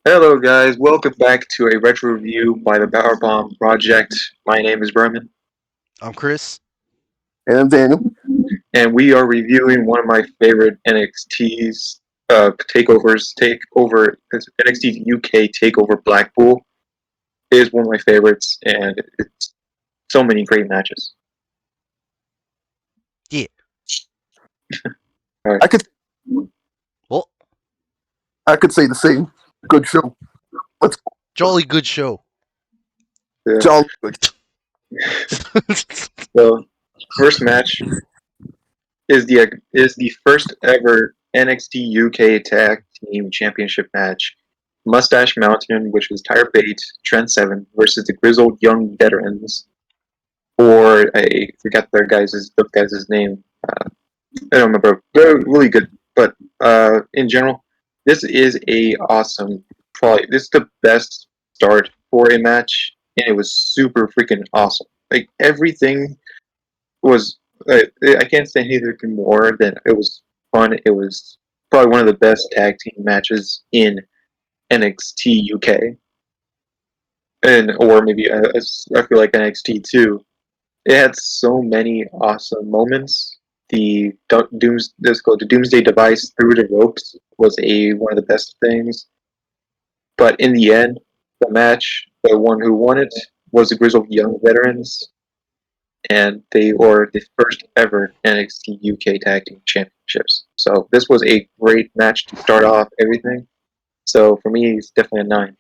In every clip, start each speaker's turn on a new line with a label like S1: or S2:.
S1: Hello, guys. Welcome back to a retro review by the Power Bomb Project. My name is Berman,
S2: I'm Chris.
S3: And I'm Daniel.
S1: and we are reviewing one of my favorite NXT's takeovers. Takeover NXT UK Takeover Blackpool is one of my favorites, and it's so many great matches.
S2: Yeah.
S3: I could
S2: Well,
S3: I could say the same. Good show. Let's go.
S2: jolly good show.
S1: Yeah.
S3: Jolly good.
S1: So, first match is the first ever NXT UK Tag Team Championship match. Moustache Mountain, which was Tyre Bate, Trent 7 versus the Grizzled Young Veterans, or I forget the guy's name. I don't remember. They're really good, but in general, this is a awesome. Probably this is the best start for a match, and it was super freaking awesome. Like everything was. I can't say anything more than it was fun. It was probably one of the best tag team matches in NXT UK, and or maybe I feel like NXT too. It had so many awesome moments. The Doomsday device through the ropes was a one of the best things. But in the end, the one who won it was the Grizzled Young Veterans, and they were the first ever NXT UK Tag Team Championships. So this was a great match to start off everything. So for me, it's definitely a 9.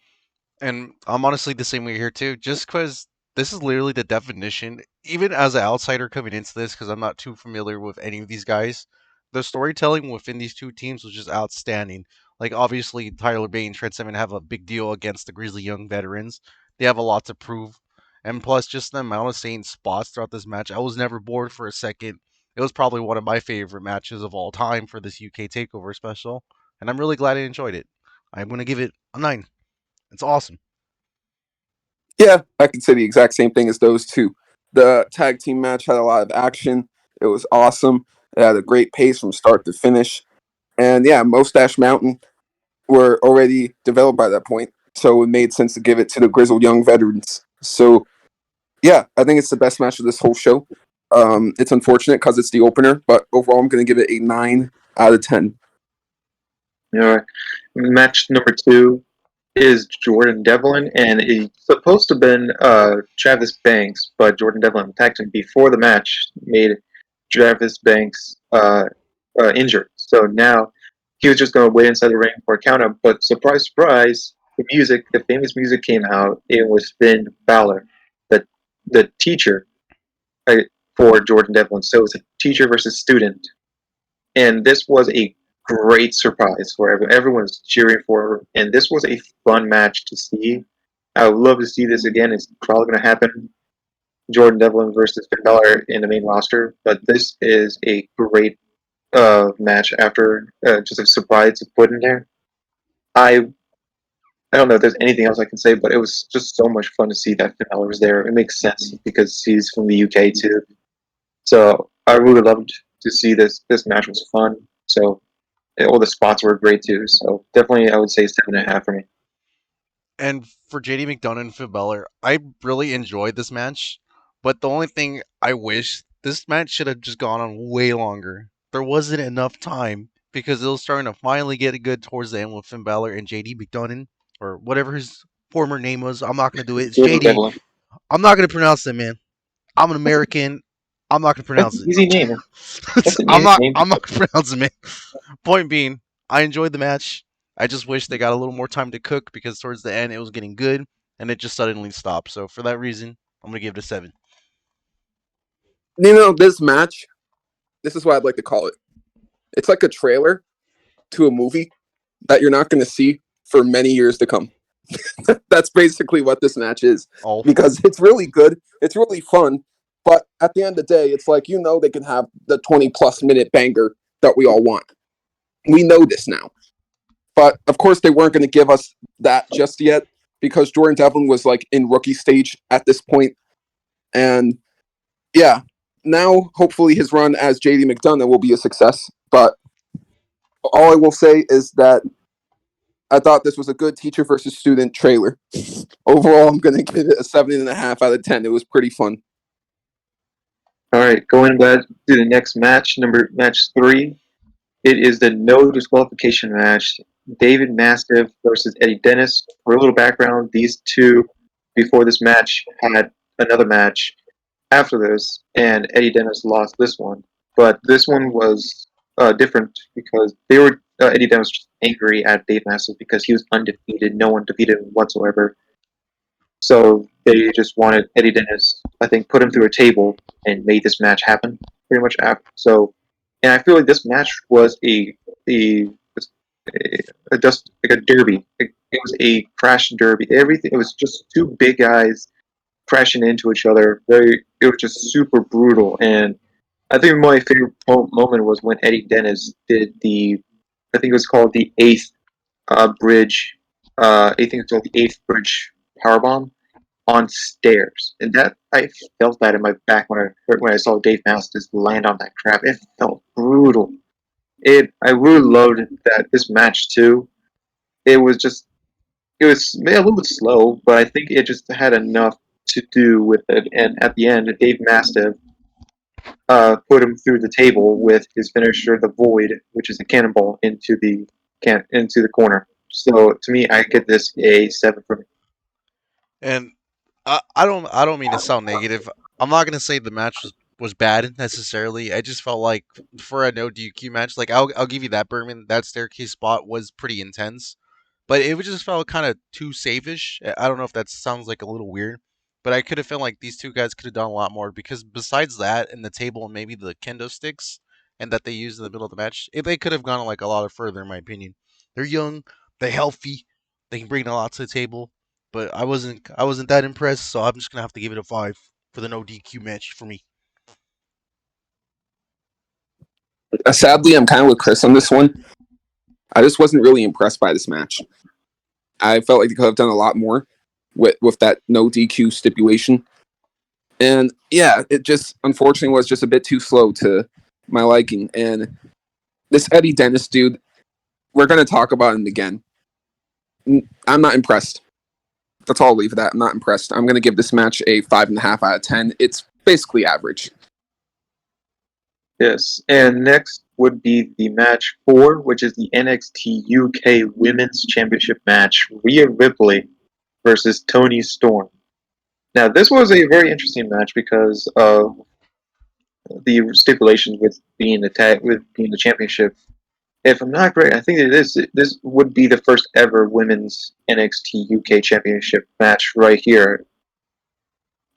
S2: And I'm honestly the same way here too, just because this is literally the definition, even as an outsider coming into this, because I'm not too familiar with any of these guys, the storytelling within these two teams was just outstanding. Like, obviously, Tyler Bate and Trent Seven have a big deal against the Grizzly Young Veterans. They have a lot to prove. And plus, just the amount of sane spots throughout this match, I was never bored for a second. It was probably one of my favorite matches of all time for this UK Takeover special, and I'm really glad I enjoyed it. I'm going to give it a 9. It's awesome.
S3: Yeah, I could say the exact same thing as those two. The tag team match had a lot of action. It was awesome. It had a great pace from start to finish. And yeah, Moustache Mountain were already developed by that point. So it made sense to give it to the Grizzled Young Veterans. So yeah, I think it's the best match of this whole show. It's unfortunate because it's the opener, but overall I'm going to give it a 9 out of 10.
S1: You know, match number 2 is Jordan Devlin, and it's supposed to have been Travis Banks, but Jordan Devlin attacked him before the match, made Travis Banks injured. So now he was just going to wait inside the ring for a countout. But surprise, surprise, the famous music came out. It was Finn Balor, the teacher uh, for Jordan Devlin. So it was a teacher versus student, and this was a great surprise for everyone. Everyone was cheering for her, and this was a fun match to see. I would love to see this again. It's probably going to happen. Jordan Devlin versus Finn Balor in the main roster, but this is a great match after just a surprise to put in there. I I don't know if there's anything else I can say, but it was just so much fun to see that Finn Balor was there. It makes sense because he's from the UK too. So I really loved to see this. This match was fun. So all the spots were great too. So definitely, I would say 7.5 for me.
S2: And for JD McDonagh and Finn Balor, I really enjoyed this match. But the only thing I wish, this match should have just gone on way longer. There wasn't enough time because it was starting to finally get good towards the end with Finn Balor and JD McDonagh, or whatever his former name was. I'm not going to do it. It's
S1: Jordan
S2: JD.
S1: Devlin.
S2: I'm not going to pronounce it, man. I'm an American. I'm not going to
S1: That's
S2: pronounce
S1: an
S2: it.
S1: easy name. That's an
S2: I'm
S1: easy
S2: not.
S1: name.
S2: I'm not pronouncing it. Point being, I enjoyed the match. I just wish they got a little more time to cook because towards the end it was getting good and it just suddenly stopped. So for that reason, I'm gonna give it a 7.
S3: This match, this is what I'd like to call it. It's like a trailer to a movie that you're not going to see for many years to come. That's basically what this match is
S2: Oh,
S3: because it's really good. It's really fun. But at the end of the day, it's like, they can have the 20 plus minute banger that we all want. We know this now. But of course, they weren't going to give us that just yet because Jordan Devlin was like in rookie stage at this point. And yeah, now hopefully his run as JD McDonagh will be a success. But all I will say is that I thought this was a good teacher versus student trailer. Overall, I'm going to give it a 7.5 out of 10. It was pretty fun.
S1: All right, going back to the next match, match 3. It is the no disqualification match. David Mastiff versus Eddie Dennis. For a little background, these two, before this match, had another match after this, and Eddie Dennis lost this one. But this one was different because Eddie Dennis was angry at Dave Mastiff because he was undefeated. No one defeated him whatsoever. So they just wanted Eddie Dennis, I think, put him through a table and made this match happen pretty much after. So, and I feel like this match was just like a derby. It was a crash derby. Everything. It was just two big guys crashing into each other. It was just super brutal. And I think my favorite moment was when Eddie Dennis did I think it was called the eighth bridge. I think it's called the eighth bridge powerbomb on stairs, and that I felt that in my back when I saw Dave Mastiff land on that crap. It felt brutal. I really loved that this match too. It was maybe a little bit slow, but I think it just had enough to do with it. And at the end, Dave Mastiff put him through the table with his finisher, the Void, which is a cannonball into the corner. So to me, I get this a 7 from me.
S2: And I don't mean to sound negative. I'm not gonna say the match was bad necessarily. I just felt like for a no DQ match, like I'll give you that, Berman. That staircase spot was pretty intense, but it just felt kind of too safe-ish. I don't know if that sounds like a little weird, but I could have felt like these two guys could have done a lot more because besides that and the table and maybe the kendo sticks and that they used in the middle of the match, they could have gone like a lot further in my opinion. They're young, they're healthy, they can bring a lot to the table. But I wasn't that impressed, so I'm just gonna have to give it a 5 for the no DQ match for me.
S3: Sadly, I'm kind of with Chris on this one. I just wasn't really impressed by this match. I felt like they could have done a lot more with that no DQ stipulation. And yeah, it just unfortunately was just a bit too slow to my liking. And this Eddie Dennis dude, we're going to talk about him again. I'm not impressed. That's all I'll leave it at. I'm not impressed. I'm going to give this match a 5.5 out of 10. It's basically average.
S1: Yes, and next would be the match 4, which is the NXT UK Women's Championship match. Rhea Ripley versus Toni Storm. Now, this was a very interesting match because of the stipulations with being the championship. If I'm not correct, I think this would be the first ever women's NXT UK Championship match right here,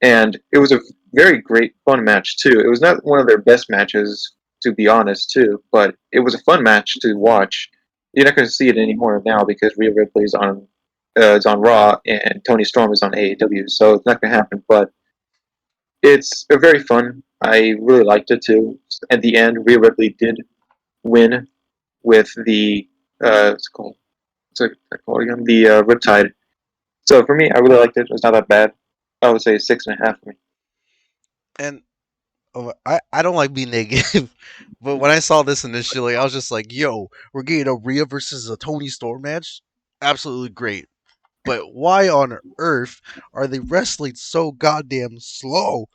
S1: and it was a very great fun match too. It was not one of their best matches, to be honest, too, but it was a fun match to watch. You're not going to see it anymore now because Rhea Ripley is on Raw and Toni Storm is on AEW, so it's not going to happen. But it's a very fun. I really liked it too. At the end, Rhea Ripley did win with the what's it called again? The Riptide. So for me, I really liked it. It was not that bad. I would say 6.5 for me.
S2: And I don't like being negative, but when I saw this initially, I was just like, "Yo, we're getting a Rhea versus a Toni Storm match. Absolutely great." But why on earth are they wrestling so goddamn slow?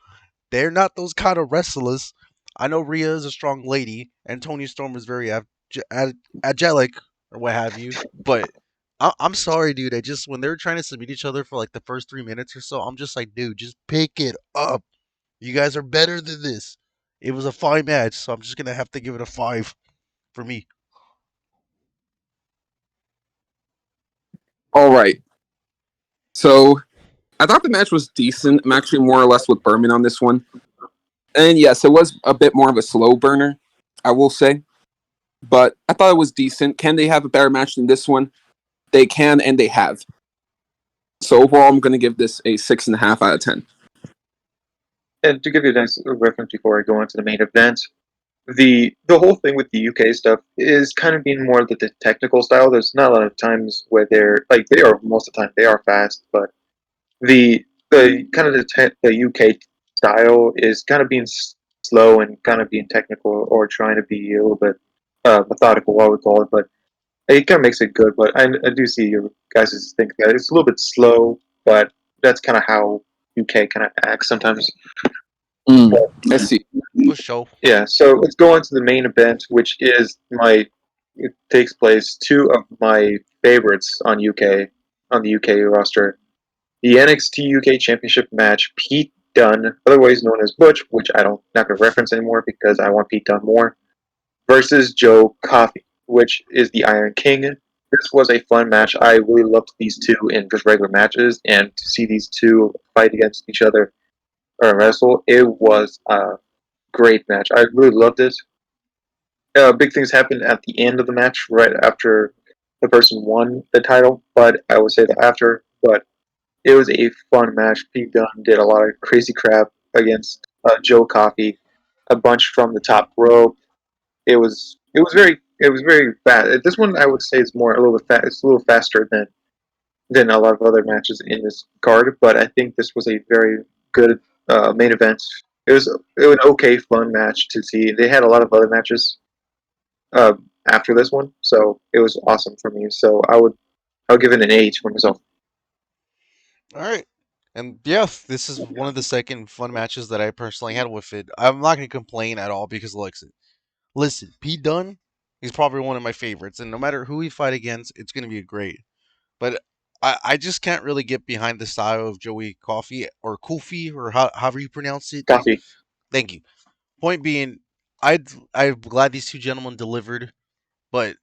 S2: They're not those kind of wrestlers. I know Rhea is a strong lady, and Toni Storm is very angelic or what have you. But I'm sorry, dude. I just when they were trying to submit each other for like the first 3 minutes or so, I'm just like, dude, just pick it up. You guys are better than this. It was a fine match, so I'm just gonna have to give it a 5 for me.
S3: All right. So I thought the match was decent. I'm actually more or less with Berman on this one. And yes, it was a bit more of a slow burner, I will say. But I thought it was decent. Can they have a better match than this one? They can, and they have. So overall, I'm going to give this a 6.5 out of 10.
S1: And to give you a nice reference before I go into the main event, the whole thing with the UK stuff is kind of being more of the technical style. There's not a lot of times where they are most of the time they are fast, but the kind of the UK style is kind of being slow and kind of being technical or trying to be a little bit methodical, I would call it. But It kind of makes it good, but I do see you guys think that it's a little bit slow, but that's kind of how UK kind of acts sometimes.
S3: I see.
S2: For sure.
S1: Yeah, so let's go on to the main event, which is it takes place two of my favorites on the UK roster. The NXT UK Championship match, Pete Dunne, otherwise known as Butch, which I don't not gonna reference anymore because I want Pete Dunne more, versus Joe Coffey, which is the Iron King. This was a fun match. I really loved these two in just regular matches, and to see these two fight against each other or wrestle, it was a great match. I really loved it. Big things happened at the end of the match, right after the person won the title, but I would say that after. But it was a fun match. Pete Dunne did a lot of crazy crap against Joe Coffey, a bunch from the top rope. It was very fast. This one I would say is more a little bit fast. It's a little faster than a lot of other matches in this card, but I think this was a very good main event. It was an okay fun match to see. They had a lot of other matches uh, after this one, so it was awesome for me. So I'll give it an 8 for myself.
S2: All right. And yeah, this is one of the second fun matches that I personally had with it. I'm not going to complain at all because listen, Pete Dunne, he's probably one of my favorites, and no matter who we fight against, it's going to be great. But I just can't really get behind the style of Joey Coffey or Kofi or however you pronounce it.
S1: Coffee.
S2: Thank you. Point being, I'm glad these two gentlemen delivered, but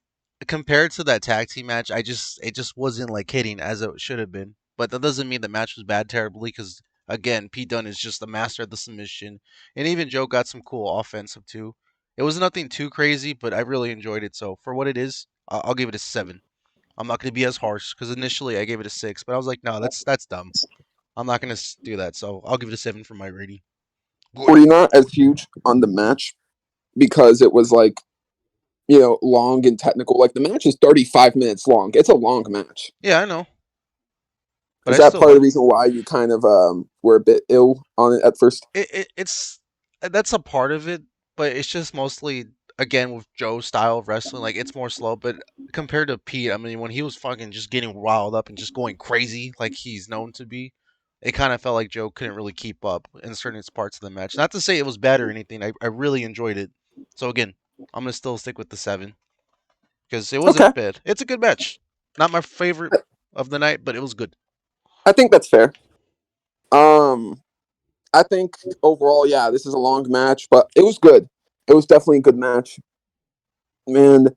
S2: compared to that tag team match, it just wasn't like hitting as it should have been. But that doesn't mean the match was bad terribly because again, Pete Dunne is just a master of the submission, and even Joe got some cool offensive too. It was nothing too crazy, but I really enjoyed it. So for what it is, I'll give it a 7. I'm not going to be as harsh because initially I gave it a 6, but I was like, no, that's dumb. I'm not going to do that. So I'll give it a 7 for my rating.
S3: Were
S2: Good.
S3: you not as huge on the match because it was like, long and technical? Like the match is 35 minutes long. It's a long match.
S2: Yeah, I know, but
S3: Is
S2: I
S3: that
S2: still
S3: part of the
S2: like
S3: reason why you kind of were a bit ill on it at first?
S2: it's that's a part of it, but it's just mostly again with Joe's style of wrestling. Like it's more slow, but compared to Pete, I mean, when he was fucking just getting riled up and just going crazy like he's known to be, it kind of felt like Joe couldn't really keep up in certain parts of the match. Not to say it was bad or anything. I really enjoyed it. So again, I'm gonna still stick with the 7 because it
S3: Okay,
S2: wasn't bad. It's a good match. Not my favorite of the night, but it was good.
S3: I think that's fair. Um, I think overall, yeah, this is a long match, but it was good. It was definitely a good match. And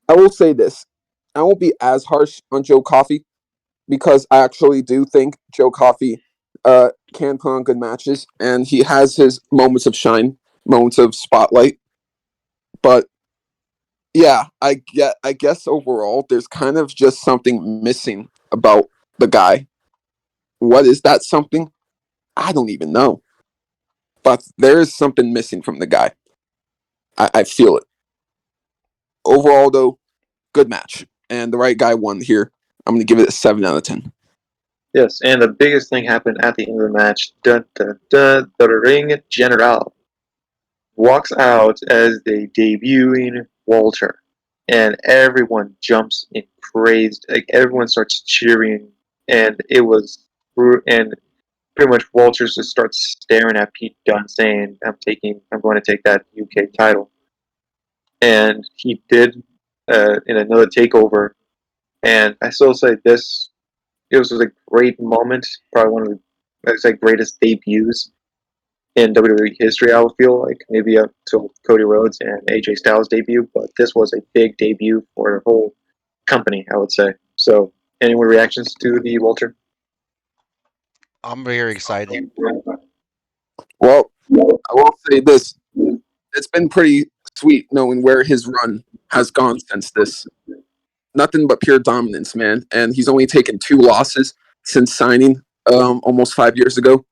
S3: I will say this: I won't be as harsh on Joe Coffey because I actually do think Joe Coffey can put on good matches, and he has his moments of shine, moments of spotlight. But yeah, I guess overall, there's kind of just something missing about the guy. What is that something? I don't even know. But there is something missing from the guy. I feel it. Overall, though, good match, and the right guy won here. I'm gonna give it a 7 out of 10.
S1: Yes, and the biggest thing happened at the end of the match. Dun, dun, dun, the ring general walks out as they debuting Walter, and everyone jumps in praise. Like everyone starts cheering, and and pretty much Walter just starts staring at Pete Dunne, saying, I'm going to take that UK title," and he did in another takeover. And I still say this. It was a great moment, probably one of the greatest debuts in WWE history. I would feel like maybe up till Cody Rhodes and AJ Styles debut, but this was a big debut for the whole company. I would say. So, any more reactions to the Walter?
S2: I'm very excited.
S3: Well, I will say this: it's been pretty sweet knowing where his run has gone since this. Nothing but pure dominance, man. And he's only taken 2 losses since signing almost 5 years ago.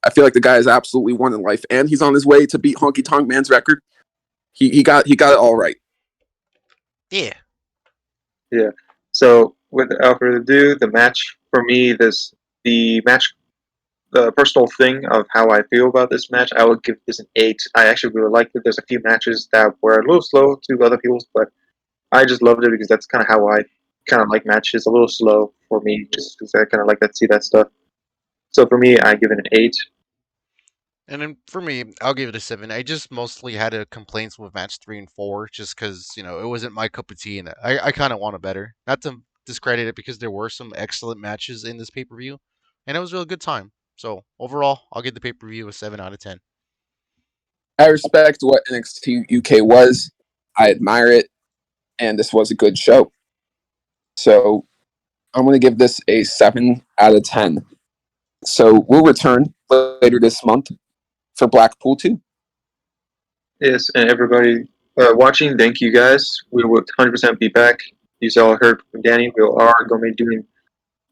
S3: I feel like the guy is absolutely won in life, and he's on his way to beat Honky Tonk Man's record. He got it all right.
S2: Yeah.
S1: Yeah. So, without further ado, the match for me, the match, the personal thing of how I feel about this match, I would give this an 8. I actually really liked it. There's a few matches that were a little slow to other people's, but I just loved it because that's kind of how I kind of like matches. A little slow for me, just because I kind of like to see that stuff. So for me, I give it an 8.
S2: And then for me, I'll give it a 7. I just mostly had complaints with match 3 and 4, just because it wasn't my cup of tea, and I kind of want it better. Not to discredit it, because there were some excellent matches in this pay per view, and it was a really good time. So overall, I'll give the pay per view a 7 out of 10.
S3: I respect what NXT UK was. I admire it, and this was a good show. So I'm going to give this a 7 out of 10. So we'll return later this month for Blackpool 2.
S1: Yes, and everybody watching, thank you guys. We will 100% be back. You all heard from Danny. We are going to be doing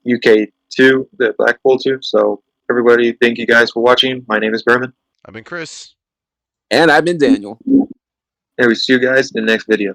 S1: UK 2, the Blackpool 2. So everybody, thank you guys for watching. My name is Berman.
S2: I've been Chris.
S3: And I've been Daniel.
S1: And we see you guys in the next video.